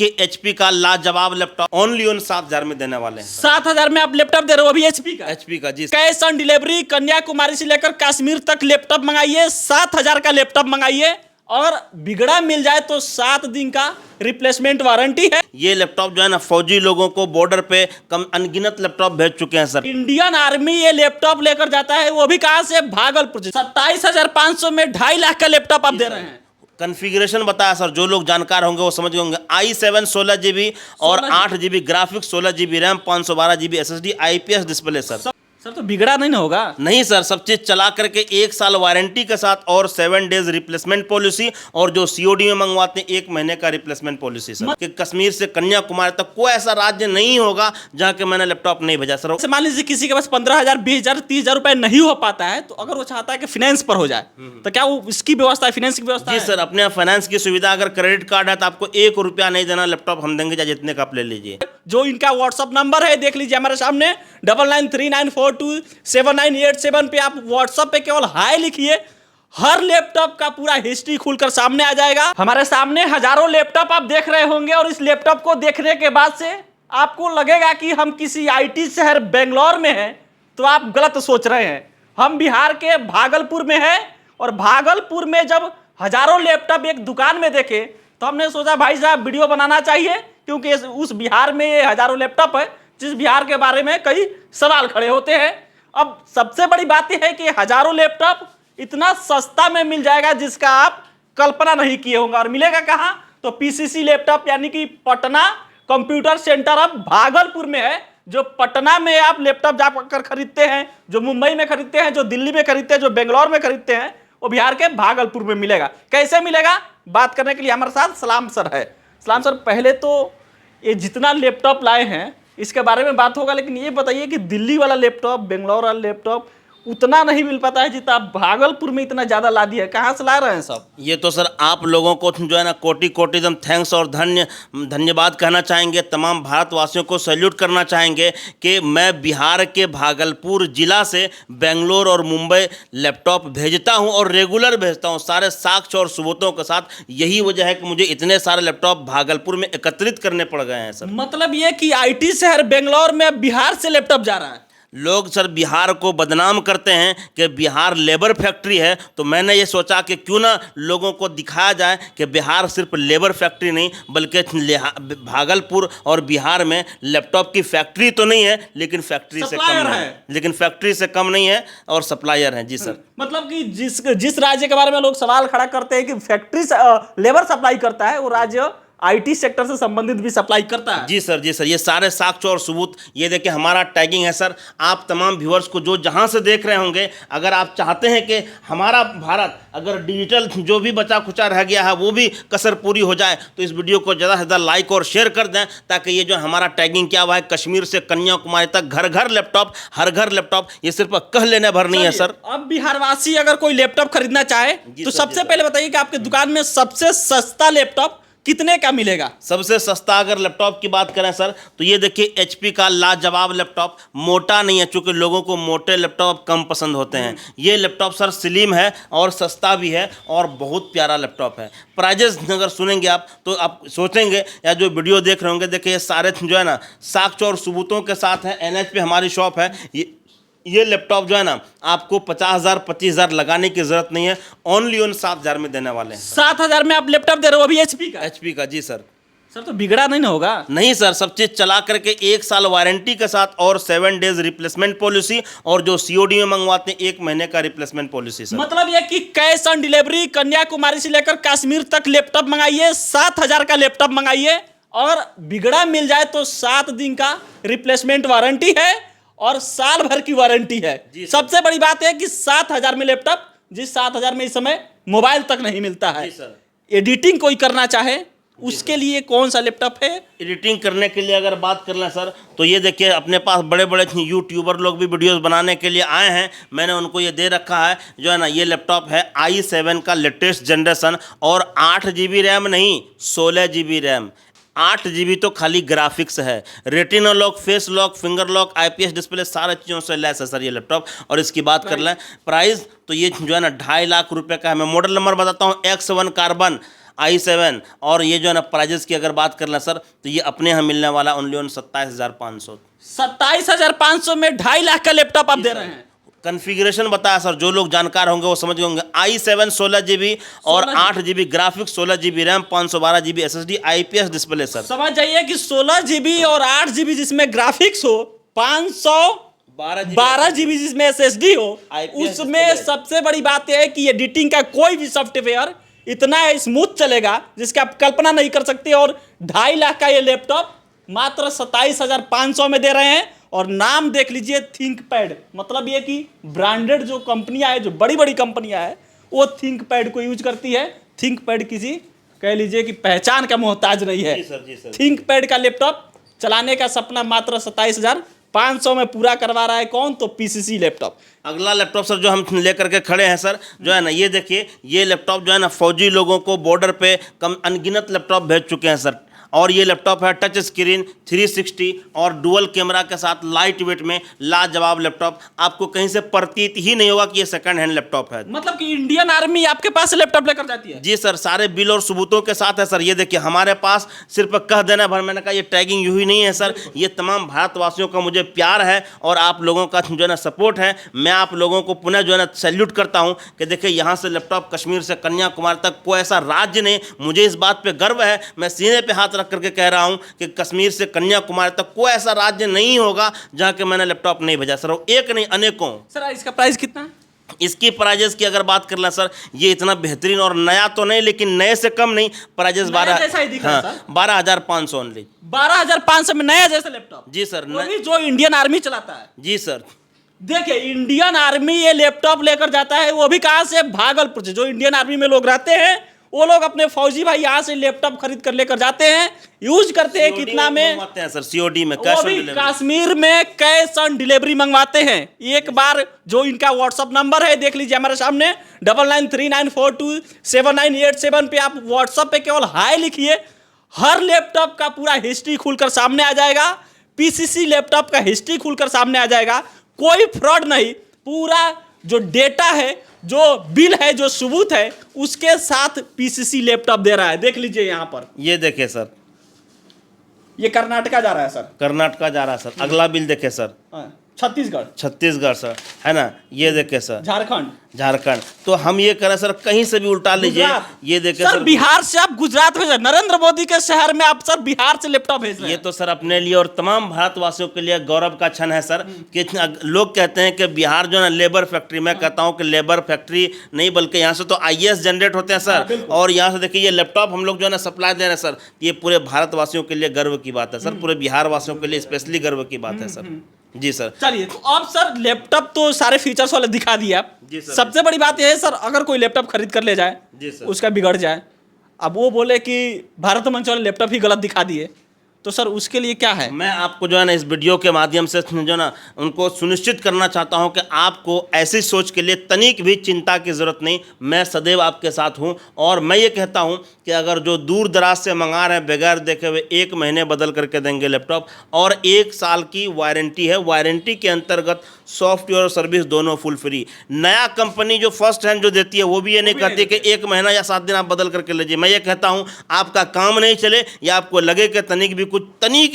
देखिए HP का लाजवाब लैपटॉप ओनली ऑन 7,000 में देने वाले हैं। 7,000 में आप लैपटॉप दे रहे हो, अभी HP का। HP का जी। कैश ऑन डिलीवरी, कन्याकुमारी से लेकर कश्मीर तक लैपटॉप मंगाइए, 7,000 का लैपटॉप मंगाइए और बिगड़ा मिल जाए तो 7 दिन का रिप्लेसमेंट वारंटी है। ये लैपटॉप जो है ना फौजी लोगों को बॉर्डर पे कम अनगिनत लैपटॉप भेज चुके हैं सर। इंडियन आर्मी ये लैपटॉप लेकर जाता है, वो भी कहां से? भागलपुर से। 27,500 में 2.5 लाख का लैपटॉप आप दे रहे हैं। कॉन्फ़िगरेशन बताया सर, जो लोग जानकार होंगे वो समझ गए होंगे। i7 16 GB और 8 GB graphics, 16 GB RAM, 512 GB SSD, IPS display sir. Sir तो बिगड़ा नहीं ना होगा? नहीं सर, सब चीज चला करके 1 साल वारंटी के साथ और 7 डेज रिप्लेसमेंट पॉलिसी, और जो COD में मंगवाते हैं 1 महीने का रिप्लेसमेंट पॉलिसी सर। कि कश्मीर से कन्याकुमारी तक कोई ऐसा राज्य नहीं होगा जहां के मैंने लैपटॉप नहीं भेजा सर। मान लीजिए किसी के पास 15,000, 20,000, 30,000 रुपए नहीं हो पाता है, तो अगर वो चाहता है कि फाइनेंस पर हो जाए तो क्या वो इसकी व्यवस्था है, फाइनेंस की व्यवस्था जी है? सर, अपने यहाँ फाइनेंस की सुविधा, अगर क्रेडिट कार्ड है तो आपको 1 रुपया नहीं देना, लैपटॉप हम देंगे, चाहे जितने का आप ले लीजिए। जो इनका व्हाट्सअप नंबर है देख लीजिए हमारे सामने, 9939427987 पे आप व्हाट्सअप पे केवल हाय लिखिए, हर लैपटॉप का पूरा हिस्ट्री खुलकर सामने आ जाएगा। हमारे सामने हजारों लैपटॉप आप देख रहे होंगे और इस लैपटॉप को देखने के बाद से आपको लगेगा कि हम किसी IT शहर बेंगलोर में हैं, तो आप गलत सोच रहे हैं। हम बिहार के भागलपुर में हैं और भागलपुर में जब हजारों लैपटॉप एक दुकान में देखे तो हमने सोचा भाई साहब वीडियो बनाना चाहिए, क्योंकि उस बिहार में ये हजारों लैपटॉप है जिस बिहार के बारे में कई सवाल खड़े होते हैं। अब सबसे बड़ी बात यह है कि हजारों लैपटॉप इतना सस्ता में मिल जाएगा जिसका आप कल्पना नहीं किए होंगे। और मिलेगा कहां? तो PCC लैपटॉप यानी कि पटना कंप्यूटर सेंटर अब भागलपुर में है। जो पटना में आप लैपटॉप जाकर खरीदते हैं, जो मुंबई में खरीदते हैं, जो दिल्ली में खरीदते हैं, जो बेंगलोर में खरीदते हैं, वो बिहार के भागलपुर में मिलेगा। कैसे मिलेगा, बात करने के लिए हमारे साथ सलाम सर है। सलाम सर, पहले तो ये जितना लैपटॉप लाए हैं इसके बारे में बात होगा, लेकिन ये बताइए कि दिल्ली वाला लैपटॉप, बेंगलोर वाला लैपटॉप उतना नहीं मिल पाता है जितना भागलपुर में इतना ज़्यादा ला दिया है। कहाँ से ला रहे हैं सब? ये तो सर आप लोगों को जो है ना कोटि कोटि एकदम थैंक्स और धन्यवाद कहना चाहेंगे। तमाम भारतवासियों को सैल्यूट करना चाहेंगे कि मैं बिहार के भागलपुर जिला से बेंगलोर और मुंबई लैपटॉप भेजता हूं और रेगुलर भेजता हूं, सारे साक्ष्य और सबूतों के साथ। यही वजह है कि मुझे इतने सारे लैपटॉप भागलपुर में एकत्रित करने पड़ गए हैं सर। मतलब ये कि IT शहर बेंगलोर में बिहार से लैपटॉप जा रहा है। लोग सर बिहार को बदनाम करते हैं कि बिहार लेबर फैक्ट्री है, तो मैंने ये सोचा कि क्यों ना लोगों को दिखाया जाए कि बिहार सिर्फ लेबर फैक्ट्री नहीं बल्कि भागलपुर और बिहार में लैपटॉप की फैक्ट्री तो नहीं है, लेकिन फैक्ट्री से कम है, लेकिन फैक्ट्री से कम नहीं है और सप्लायर है। जी सर, मतलब कि जिस राज्य के बारे में लोग सवाल खड़ा करते हैं कि फैक्ट्री से लेबर सप्लाई करता है, वो राज्य IT सेक्टर से संबंधित भी सप्लाई करता है। जी सर, जी सर, ये सारे साक्ष्य और सबूत, ये देखिए हमारा टैगिंग है सर। आप तमाम व्यूअर्स को जो जहां से देख रहे होंगे, अगर आप चाहते हैं कि हमारा भारत अगर डिजिटल जो भी बचा खुचा रह गया है वो भी कसर पूरी हो जाए, तो इस वीडियो को ज़्यादा से ज़्यादा लाइक और शेयर कर दें, ताकि ये जो हमारा टैगिंग किया हुआ है कश्मीर से कन्याकुमारी तक घर घर लैपटॉप, हर घर लैपटॉप, ये सिर्फ कह लेने भर नहीं है सर। अब बिहारवासी अगर कोई लैपटॉप खरीदना चाहे तो सबसे पहले बताइए कि आपके दुकान में सबसे सस्ता लैपटॉप कितने का मिलेगा? सबसे सस्ता अगर लैपटॉप की बात करें सर, तो ये देखिए HP का लाजवाब लैपटॉप, मोटा नहीं है, चूंकि लोगों को मोटे लैपटॉप कम पसंद होते हैं। ये लैपटॉप सर स्लिम है और सस्ता भी है और बहुत प्यारा लैपटॉप है। प्राइजेस अगर सुनेंगे आप तो आप सोचेंगे, या जो वीडियो देख रहे होंगे, देखिए ये सारे जो है ना साक्ष्य और सबूतों के साथ है। NH पे हमारी शॉप है। ये लैपटॉप जो है ना आपको 50,000 25,000 लगाने की जरूरत नहीं है, ओनली ऑन 7,000 में देने वाले हैं। 7,000 में आप लैपटॉप दे रहे हो, अभी HP का? HP का जी सर। सर तो बिगड़ा नहीं ना होगा? नहीं सर, सब चीज चला करके 1 साल वारंटी के साथ और 7 डेज रिप्लेसमेंट पॉलिसी, और जो COD में मंगवाते हैं 1 महीने का रिप्लेसमेंट पॉलिसी सर। मतलब ये कि कैश ऑन डिलीवरी, कन्याकुमारी से लेकर कश्मीर तक लैपटॉप मंगाइए, 7,000 का लैपटॉप मंगाइए और बिगड़ा मिल जाए तो 7 दिन का रिप्लेसमेंट वारंटी है और साल भर की वारंटी है। सबसे बड़ी बात है कि 7,000 में लैपटॉप, जिस 7,000 में इस समय मोबाइल तक नहीं मिलता है। एडिटिंग कोई करना चाहे उसके लिए कौन सा लैपटॉप है? एडिटिंग करने के लिए अगर बात कर लें सर, तो ये देखिए अपने पास बड़े बड़े यूट्यूबर लोग भी वीडियोस बनाने के लिए आए हैं। मैंने उनको ये दे रखा है, जो है ना ये लैपटॉप है i7 का लेटेस्ट जनरेशन, और 8 GB रैम नहीं 16 GB रैम, 8 GB तो खाली ग्राफिक्स है। Retina lock, face lock, finger lock, IPS display, सारे चीज़ों से लैस है सर ये लैपटॉप। और इसकी बात कर लें प्राइस, तो ये जो है ना 2.5 लाख रुपए का है। मैं मॉडल नंबर बताता हूँ, X1 कार्बन i7 और ये जो है ना प्राइजेस की अगर बात कर लें सर तो ये अपने यहाँ मिलने वाला ओनली ऑन 27,500। 27,500 में 2.5 लाख का लैपटॉप आप दे रहे हैं। कन्फिग्रेशन बताया सर, जो लोग जानकार होंगे वो समझ गए होंगे। i7 16GB और 8GB graphics, 16GB RAM, 512GB SSD, IPS display sir. समझ जाइए कि 16GB और 8GB जिसमें ग्राफिक्स हो, 512GB जिसमें SSD हो, IPS उसमें डिस्प्ले। सबसे बड़ी बात यह है कि एडिटिंग का कोई भी सॉफ्टवेयर इतना स्मूथ चलेगा जिसकी आप कल्पना नहीं कर सकते। और 2.5 लाख का ये लैपटॉप मात्र 27,500 में दे रहे हैं। और नाम देख लीजिए थिंकपैड, मतलब ये कि ब्रांडेड जो कंपनियां है, जो बड़ी बड़ी कंपनियां है, वो थिंकपैड को यूज करती है। थिंकपैड किसी कह लीजिए कि पहचान का मोहताज नहीं है। जी सर। थिंकपैड का लैपटॉप चलाने का सपना मात्र 27,500 में पूरा करवा रहा है कौन? तो पीसीसी लैपटॉप। अगला लैपटॉप सर जो हम लेकर के खड़े हैं सर, जो है ना ये देखिए, ये लैपटॉप जो है ना फौजी लोगों को बॉर्डर पे कम अनगिनत लैपटॉप भेज चुके हैं सर। और ये लैपटॉप है टच स्क्रीन 360 और डुअल कैमरा के साथ, लाइट वेट में लाजवाब लैपटॉप। आपको कहीं से प्रतीत ही नहीं होगा कि ये सेकंड हैंड लैपटॉप है। मतलब कि इंडियन आर्मी आपके पास से लैपटॉप लेकर जाती है? जी सर, सारे बिल और सबूतों के साथ है सर। ये देखिए हमारे पास सिर्फ कह देना भर, मैंने कहा ये टैगिंग यूं ही नहीं है सर, ये तमाम भारतवासियों का मुझे प्यार है और आप लोगों का जो है ना सपोर्ट है। मैं आप लोगों को पुनः जो है ना सैल्यूट करता हूं कि देखिए यहाँ से लैपटॉप कश्मीर से कन्याकुमारी तक कोई ऐसा राज्य नहीं, मुझे इस बात पर गर्व है। मैं सीने पर हाथ रख करके कह रहा हूँ कि कश्मीर से कन्याकुमारी तक कोई ऐसा राज्य नहीं होगा जहाँ के मैंने लैपटॉप नहीं भेजा सर, एक नहीं अनेकों। सर इसका प्राइस कितना है? इसकी प्राइजेस की अगर बात कर लें सर, ये इतना बेहतरीन और नया तो नहीं, लेकिन नए से कम नहीं। प्राइजेस नया जैसा ही दिख रहा है सर। 12,500 ओनली। 12,500 में नया जैसा लैपटॉप? जी सर। वो भी जो इंडियन आर्मी चलाता है। जी सर। देखिए इंडियन आर्मी ये लैपटॉप लेकर जाता है, वो भी कहाँ से? भागलपुर से। जो इंडियन आर्मी में लोग रहते हैं वो लोग अपने फौजी भाई यहाँ से लैपटॉप खरीद कर लेकर जाते हैं, यूज करते हैं। कितना में? मंगवाते हैं सर, COD में, वो कैश ऑन भी डिलीवरी। कश्मीर में कैश ऑन डिलीवरी मंगवाते हैं। एक बार जो इनका व्हाट्सअप नंबर है देख लीजिए हमारे सामने, 9939427987 पे आप व्हाट्सअप पे केवल हाय लिखिए, हर लैपटॉप का पूरा हिस्ट्री खुलकर सामने आ जाएगा। पीसीसी लैपटॉप का हिस्ट्री खुलकर सामने आ जाएगा, कोई फ्रॉड नहीं। पूरा जो डेटा है, जो बिल है, जो सबूत है, उसके साथ पीसीसी लैपटॉप दे रहा है। देख लीजिए यहाँ पर, ये देखिए सर, ये कर्नाटका जा रहा है सर। कर्नाटका जा रहा है सर। अगला बिल देखे सर, छत्तीसगढ़, छत्तीसगढ़ सर, है ना, ये देखे सर, झारखंड, झारखंड। तो हम ये करें सर, कहीं से भी उल्टा लीजिए, ये देखे सर बिहार से आप गुजरात भेज रहे हैं। नरेंद्र मोदी के शहर में आप सर बिहार से लैपटॉप भेज रहे हैं। ये तो सर अपने लिए और तमाम भारतवासियों के लिए गौरव का क्षण है सर कि लोग कहते हैं कि बिहार जो है ना लेबर फैक्ट्री, मैं कहता हूँ कि लेबर फैक्ट्री नहीं, बल्कि यहाँ से तो IAS जनरेट होते हैं सर। और यहाँ से देखिए ये लैपटॉप हम लोग जो है ना सप्लाई दे रहे हैं सर, ये पूरे भारतवासियों के लिए गर्व की बात है सर, पूरे बिहार वासियों के लिए स्पेशली गर्व की बात है सर। जी सर। चलिए तो अब सर लैपटॉप तो सारे फीचर्स वाले दिखा दिए आप। जी सर। सबसे बड़ी बात यह है सर, अगर कोई लैपटॉप खरीद कर ले जाए, जी सर, उसका बिगड़ जाए, अब वो बोले कि भारत मंच वाले लैपटॉप ही गलत दिखा दिए, तो सर उसके लिए क्या है? मैं आपको जो है ना इस वीडियो के माध्यम से जो ना उनको सुनिश्चित करना चाहता हूं कि आपको ऐसी सोच के लिए तनिक भी चिंता की ज़रूरत नहीं। मैं सदैव आपके साथ हूं और मैं ये कहता हूं कि अगर जो दूर दराज से मंगा रहे हैं बगैर देखे हुए, 1 महीने बदल करके देंगे लैपटॉप और 1 साल की वारंटी है। वारंटी के अंतर्गत सॉफ्टवेयर और सर्विस दोनों फुल फ्री। नया कंपनी जो फर्स्ट हैंड जो देती है वो भी ये नहीं कहती कि 1 महीना या 7 दिन आप बदल करके लीजिए। मैं ये कहता हूँ आपका काम नहीं चले या आपको लगे कि तनिक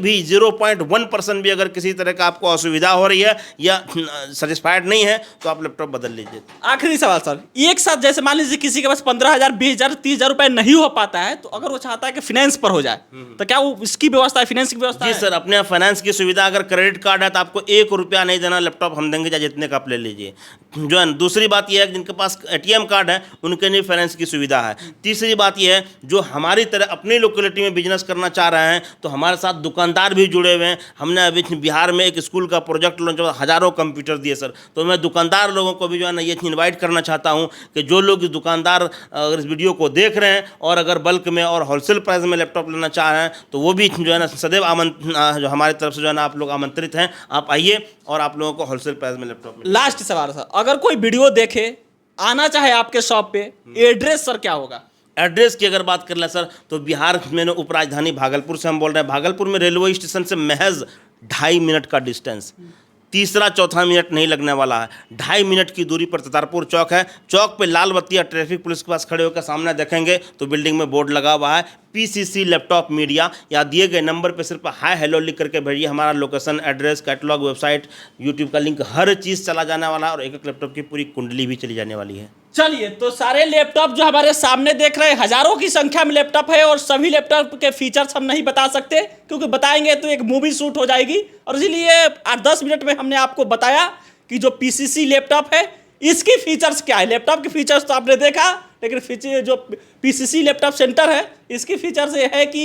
भी 0.1% भी अगर किसी तरह का आपको असुविधा हो रही है या सेटिस्फाइड नहीं है तो आप लैपटॉप बदल लीजिए। आखिरी सवाल सर, एक साथ जैसे मान लीजिए किसी के पास 15,000, 20,000, 30,000 रुपए नहीं हो पाता है, तो अगर वो चाहता है कि फाइनेंस पर हो जाए, तो क्या वो इसकी व्यवस्था है, फाइनेंस की व्यवस्था जी है? सर, अपने फाइनेंस की सुविधा, अगर क्रेडिट कार्ड है तो आपको 1 रुपया नहीं देना, लैपटॉप हम देंगे, चाहे जितने का आप ले लीजिए। जो है दूसरी बात यह है कि जिनके पास ATM कार्ड है उनके लिए फाइनेंस की सुविधा है। तीसरी बात यह है जो हमारी तरह अपनी लोकेलिटी में बिजनेस करना चाह रहे हैं तो हमारे साथ दुकानदार भी जुड़े हुए हैं। हमने अभी बिहार में एक स्कूल का प्रोजेक्ट लॉन्च हुआ, हज़ारों कंप्यूटर दिए सर। तो मैं दुकानदार लोगों को भी जो है ना ये इन्वाइट करना चाहता हूँ कि जो लोग इस दुकानदार अगर इस वीडियो को देख रहे हैं और अगर बल्क में और होलसेल प्राइस में लैपटॉप लेना चाह रहे हैं तो वो भी जो है ना सदैव जो हमारी तरफ से जो है ना आप लोग आमंत्रित हैं। आप आइए और आप लोगों को होलसेल प्राइस में लैपटॉप मिलेगा। लास्ट सवाल सर, अगर कोई वीडियो देखे, आना चाहे आपके शॉप पे, एड्रेस सर क्या होगा? एड्रेस की अगर बात कर ले सर तो बिहार में उपराजधानी भागलपुर से हम बोल रहे हैं। भागलपुर में रेलवे स्टेशन से महज 2.5 मिनट का डिस्टेंस। तीसरा चौथा मिनट नहीं लगने वाला है। 2.5 मिनट की दूरी पर ततारपुर चौक है। चौक पे लाल बत्ती या ट्रैफिक पुलिस के पास खड़े होकर सामने देखेंगे तो बिल्डिंग में बोर्ड लगा हुआ है पीसीसी लैपटॉप मीडिया, या दिए गए नंबर पे सिर्फ हाय हेलो लिख करके भेजिए। हमारा location, address, catalogue, website, YouTube का लिंक, हर चीज़ चला जाने वाला है और एक एक लैपटॉप की पूरी कुंडली भी चली जाने वाली है। चलिए, तो सारे लैपटॉप जो हमारे सामने देख रहे हैं, हजारों की संख्या में लैपटॉप है और सभी लैपटॉप के फीचर्स हम नहीं बता सकते, क्योंकि बताएंगे तो एक मूवी शूट हो जाएगी। और इसीलिए 8-10 मिनट में हमने आपको बताया कि जो पीसीसी लैपटॉप है इसकी फीचर्स क्या है। लैपटॉप के फीचर्स तो आपने देखा, लेकिन फीचर जो पीसीसी लैपटॉप सेंटर है इसकी फीचर्स ये है कि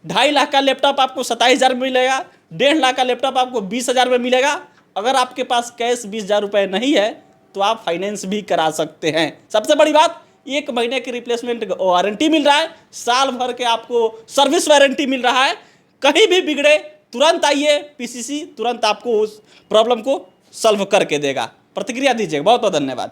2.5 लाख का लैपटॉप आपको 27,000 में मिलेगा, 1.5 लाख का लैपटॉप आपको 20,000 में मिलेगा। अगर आपके पास कैश 20,000 रुपये नहीं है तो आप फाइनेंस भी करा सकते हैं। सबसे बड़ी बात, 1 महीने की रिप्लेसमेंट वारंटी मिल रहा है, साल भर के आपको सर्विस वारंटी मिल रहा है। कहीं भी बिगड़े तुरंत आइए, पीसीसी तुरंत आपको उस प्रॉब्लम को सॉल्व करके देगा। प्रतिक्रिया दीजिए। बहुत बहुत धन्यवाद।